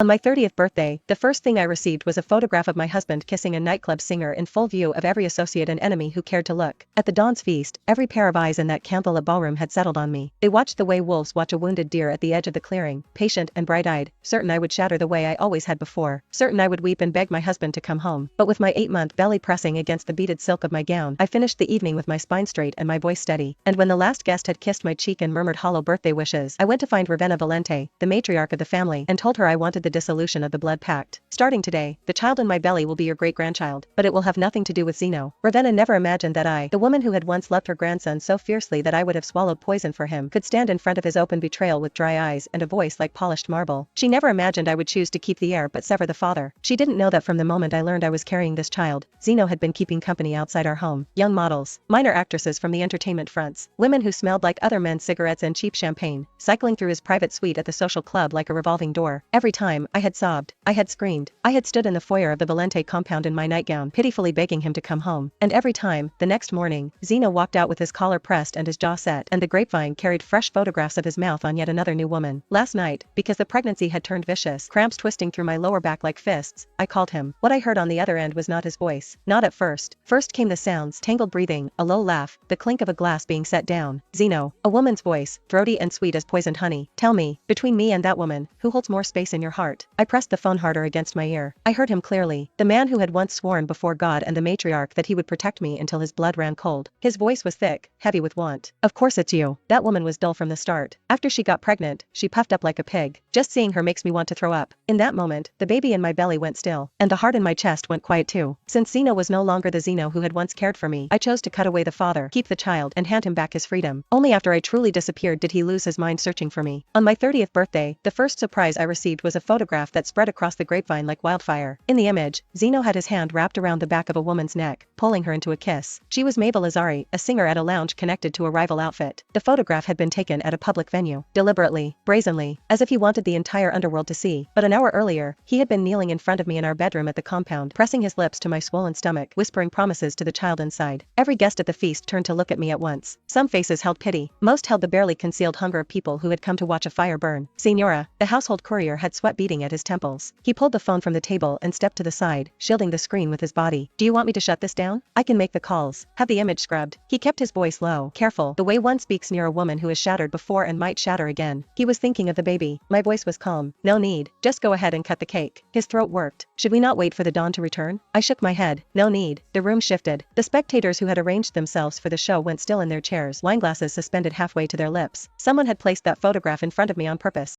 On my 30th birthday, the first thing I received was a photograph of my husband kissing a nightclub singer in full view of every associate and enemy who cared to look. At the Dawn's feast, every pair of eyes in that candlelit ballroom had settled on me. They watched the way wolves watch a wounded deer at the edge of the clearing, patient and bright-eyed, certain I would shatter the way I always had before, certain I would weep and beg my husband to come home. But with my 8-month belly pressing against the beaded silk of my gown, I finished the evening with my spine straight and my voice steady. And when the last guest had kissed my cheek and murmured hollow birthday wishes, I went to find Ravenna Valente, the matriarch of the family, and told her I wanted the dissolution of the blood pact. Starting today, the child in my belly will be your great-grandchild, but it will have nothing to do with Zeno. Ravenna never imagined that I, the woman who had once loved her grandson so fiercely that I would have swallowed poison for him, could stand in front of his open betrayal with dry eyes and a voice like polished marble. She never imagined I would choose to keep the heir but sever the father. She didn't know that from the moment I learned I was carrying this child, Zeno had been keeping company outside our home. Young models, minor actresses from the entertainment fronts, women who smelled like other men's cigarettes and cheap champagne, cycling through his private suite at the social club like a revolving door. Every time, I had sobbed, I had screamed, I had stood in the foyer of the Valente compound in my nightgown, pitifully begging him to come home. And every time, the next morning, Zeno walked out with his collar pressed and his jaw set, and the grapevine carried fresh photographs of his mouth on yet another new woman. Last night, because the pregnancy had turned vicious, cramps twisting through my lower back like fists, I called him. What I heard on the other end was not his voice. Not at first. First came the sounds, tangled breathing, a low laugh, the clink of a glass being set down. Zeno, a woman's voice, throaty and sweet as poisoned honey. Tell me, between me and that woman, who holds more space in your heart? I pressed the phone harder against my ear. I heard him clearly, the man who had once sworn before God and the matriarch that he would protect me until his blood ran cold. His voice was thick, heavy with want. Of course it's you. That woman was dull from the start. After she got pregnant, she puffed up like a pig. Just seeing her makes me want to throw up. In that moment, the baby in my belly went still, and the heart in my chest went quiet too. Since Zeno was no longer the Zeno who had once cared for me, I chose to cut away the father, keep the child, and hand him back his freedom. Only after I truly disappeared did he lose his mind searching for me. On my 30th birthday, the first surprise I received was a photograph that spread across the grapevine like wildfire. In the image, Zeno had his hand wrapped around the back of a woman's neck, pulling her into a kiss. She was Mabel Lazari, a singer at a lounge connected to a rival outfit. The photograph had been taken at a public venue, deliberately, brazenly, as if he wanted the entire underworld to see. But an hour earlier, he had been kneeling in front of me in our bedroom at the compound, pressing his lips to my swollen stomach, whispering promises to the child inside. Every guest at the feast turned to look at me at once. Some faces held pity, most held the barely concealed hunger of people who had come to watch a fire burn. Signora, the household courier, had sweat beading at his temples. He pulled the phone from the table and stepped to the side, shielding the screen with his body. Do you want me to shut this down? I can make the calls. Have the image scrubbed. He kept his voice low, careful, the way one speaks near a woman who has shattered before and might shatter again. He was thinking of the baby. My voice was calm. No need. Just go ahead and cut the cake. His throat worked. Should we not wait for the dawn to return? I shook my head. No need. The room shifted. The spectators who had arranged themselves for the show went still in their chairs, wineglasses suspended halfway to their lips. Someone had placed that photograph in front of me on purpose.